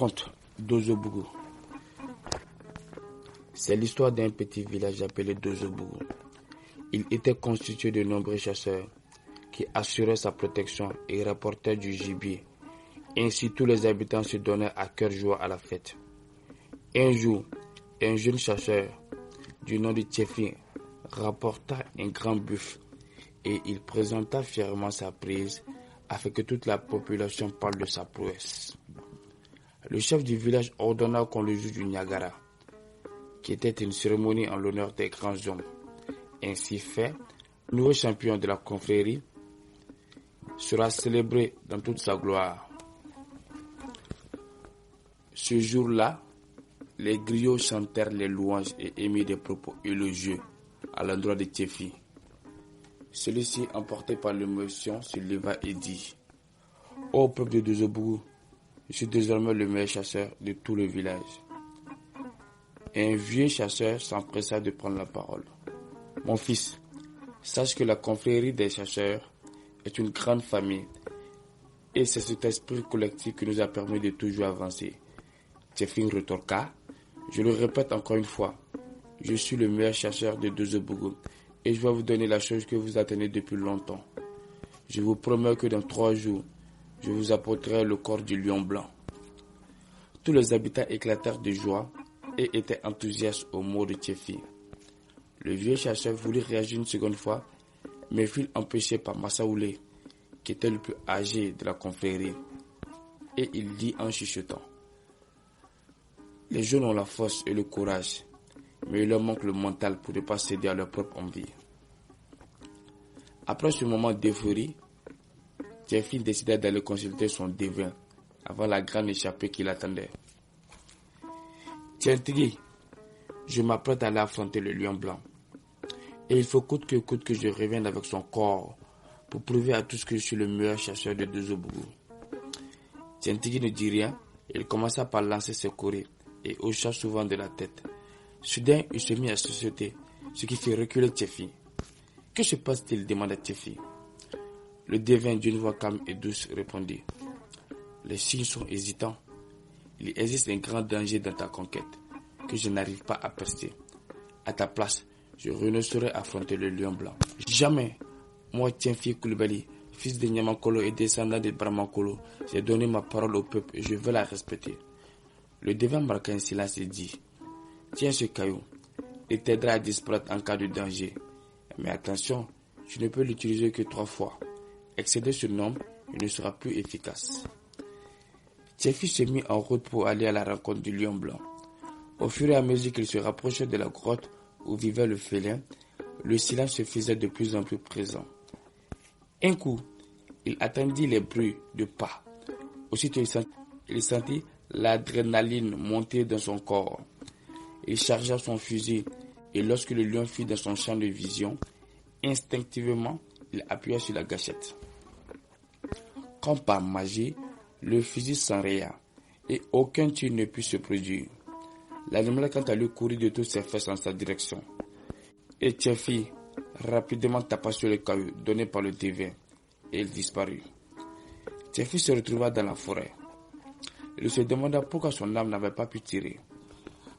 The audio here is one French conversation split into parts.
Conte d'Ozobougou. C'est l'histoire d'un petit village appelé Dozobougou. Il était constitué de nombreux chasseurs qui assuraient sa protection et rapportaient du gibier. Ainsi, tous les habitants se donnaient à cœur joie à la fête. Un jour, un jeune chasseur du nom de Tchefi rapporta un grand buffle et il présenta fièrement sa prise afin que toute la population parle de sa prouesse. Le chef du village ordonna qu'on le joue du Niagara, qui était une cérémonie en l'honneur des grands hommes. Ainsi fait, le nouveau champion de la confrérie sera célébré dans toute sa gloire. Ce jour-là, les griots chantèrent les louanges et émirent des propos élogieux à l'endroit de Tchefi. Celui-ci, emporté par l'émotion, se leva et dit : « Ô peuple de Dozobougou, je suis désormais le meilleur chasseur de tout le village. » Un vieux chasseur s'empressa de prendre la parole. « Mon fils, sache que la confrérie des chasseurs est une grande famille et c'est cet esprit collectif qui nous a permis de toujours avancer. » Tchefi retorqua : « Je le répète encore une fois, je suis le meilleur chasseur de Dozobougou et je vais vous donner la chose que vous attendez depuis longtemps. Je vous promets que dans 3 jours, je vous apporterai le corps du lion blanc. » Tous les habitants éclatèrent de joie et étaient enthousiastes aux mots de Tchefi. Le vieux chasseur voulut réagir une seconde fois, mais fut empêché par Massaoulé, qui était le plus âgé de la confrérie, et il dit en chuchotant : « Les jeunes ont la force et le courage, mais il leur manque le mental pour ne pas céder à leur propre envie. » Après ce moment d'euphorie, Tchefi décida d'aller consulter son devin avant la grande échappée qui l'attendait. « Tientigui, je m'apprête à aller affronter le lion blanc. Et il faut coûte que je revienne avec son corps pour prouver à tous que je suis le meilleur chasseur de Dozobougou. » Tientigui ne dit rien, il commença par lancer ses courriers et hocha souvent de la tête. Soudain, il se mit à sursauter, ce qui fit reculer Tchefi. « Que se passe-t-il » demanda Tchefi. Le devin d'une voix calme et douce répondit : « Les signes sont hésitants. Il existe un grand danger dans ta conquête que je n'arrive pas à percer. À ta place, je renoncerai à affronter le lion blanc. Jamais, moi Tchefi Koulibaly, fils de Niamankolo et descendant de Brahmankolo, j'ai donné ma parole au peuple et je veux la respecter. » Le devin marqua un silence et dit : « Tiens ce caillou, il t'aidera à disparaître en cas de danger. Mais attention, tu ne peux l'utiliser que 3 fois. Excéder ce nombre, il ne sera plus efficace. » Tchefi se mit en route pour aller à la rencontre du lion blanc. Au fur et à mesure qu'il se rapprochait de la grotte où vivait le félin, le silence se faisait de plus en plus présent. Un coup, il attendit les bruits de pas. Aussitôt, il sentit l'adrénaline monter dans son corps. Il chargea son fusil et lorsque le lion fut dans son champ de vision, instinctivement, il appuya sur la gâchette. Comme par magie, le fusil s'enraya et aucun tir ne put se produire. L'animal quant à lui courut de toutes ses fesses en sa direction. Et Tchefi rapidement tapa sur le caillou donné par le devin et il disparut. Tchefi se retrouva dans la forêt. Il se demanda pourquoi son âme n'avait pas pu tirer.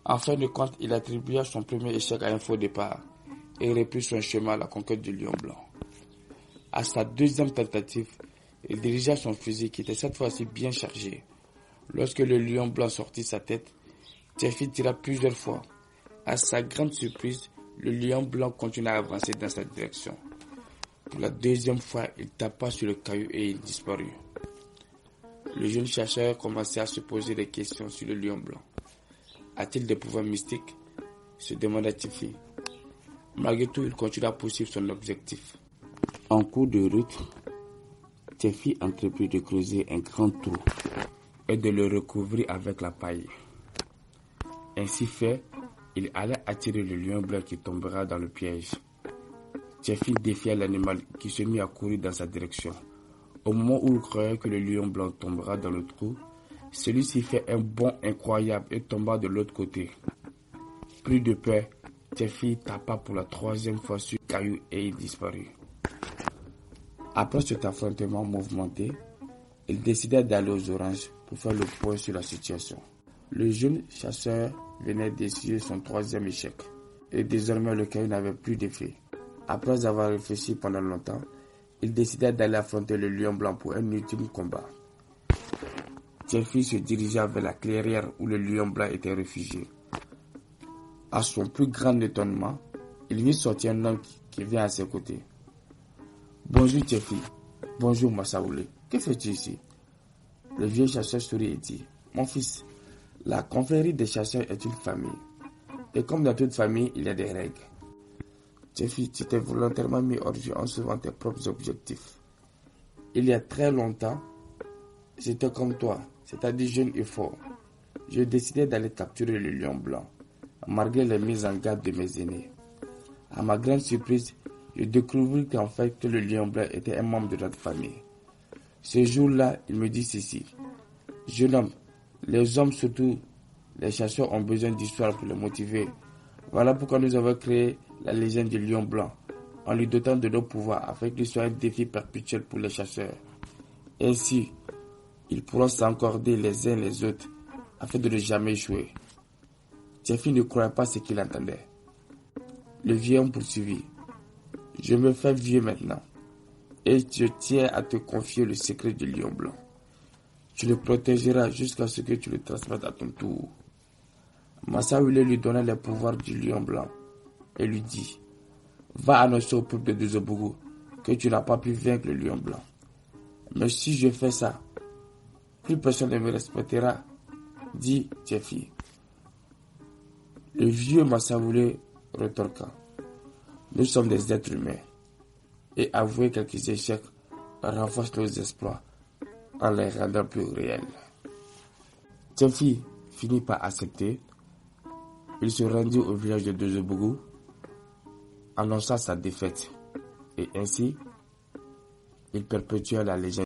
En fin de compte, il attribua son premier échec à un faux départ et reprit son chemin à la conquête du lion blanc. À sa deuxième tentative, il dirigea son fusil qui était cette fois-ci bien chargé. Lorsque le lion blanc sortit sa tête, Tchefi tira plusieurs fois. À sa grande surprise, le lion blanc continua à avancer dans sa direction. Pour la deuxième fois, il tapa sur le caillou et il disparut. Le jeune chasseur commençait à se poser des questions sur le lion blanc. A-t-il des pouvoirs mystiques ? Se demanda Tchefi. Malgré tout, il continua à poursuivre son objectif. En cours de route, Tchefi entreprit de creuser un grand trou et de le recouvrir avec la paille. Ainsi fait, il allait attirer le lion blanc qui tombera dans le piège. Tchefi défia l'animal qui se mit à courir dans sa direction. Au moment où il croyait que le lion blanc tombera dans le trou, celui-ci fit un bond incroyable et tomba de l'autre côté. Pris de peur, Tchefi tapa pour la 3e fois sur le caillou et il disparut. Après cet affrontement mouvementé, il décida d'aller aux oranges pour faire le point sur la situation. Le jeune chasseur venait d'essuyer son 3e échec et désormais le caillou n'avait plus d'effet. Après avoir réfléchi pendant longtemps, il décida d'aller affronter le lion blanc pour un ultime combat. Jeffrey se dirigea vers la clairière où le lion blanc était réfugié. À son plus grand étonnement, il vit sortir un homme qui vient à ses côtés. « Bonjour Jeffrey. Bonjour Massaoulé. Que fais-tu ici ?» Le vieux chasseur sourit et dit « Mon fils, la confrérie des chasseurs est une famille. Et comme dans toute famille, il y a des règles. Jeffrey, tu t'es volontairement mis hors jeu en suivant tes propres objectifs. Il y a très longtemps, j'étais comme toi, c'est-à-dire jeune et fort. Je décidai d'aller capturer le lion blanc, malgré les mises en garde de mes aînés. À ma grande surprise, je découvris qu'en fait que le lion blanc était un membre de notre famille. Ce jour-là, il me dit ceci. Jeune homme, les hommes, surtout les chasseurs, ont besoin d'histoire pour les motiver. Voilà pourquoi nous avons créé la légende du lion blanc, en lui dotant de nos pouvoirs afin qu'il soit un défi perpétuel pour les chasseurs. Ainsi, ils pourront s'encorder les uns les autres afin de ne jamais échouer. Jeffrey ne croyait pas ce qu'il entendait. Le vieux homme poursuivit. Je me fais vieux maintenant, et je tiens à te confier le secret du lion blanc. Tu le protégeras jusqu'à ce que tu le transmettes à ton tour. Massaoulé lui donna les pouvoirs du lion blanc et lui dit, va annoncer au peuple de Dozobougou que tu n'as pas pu vaincre le lion blanc. Mais si je fais ça, plus personne ne me respectera, dit Jeffrey. Le vieux Massaoulé retorqua. Nous sommes des êtres humains et avouer quelques échecs renforce nos exploits en les rendant plus réels. Jeffrey finit par accepter. Il se rendit au village de Dozobougou, annonça sa défaite et ainsi il perpétua la légende.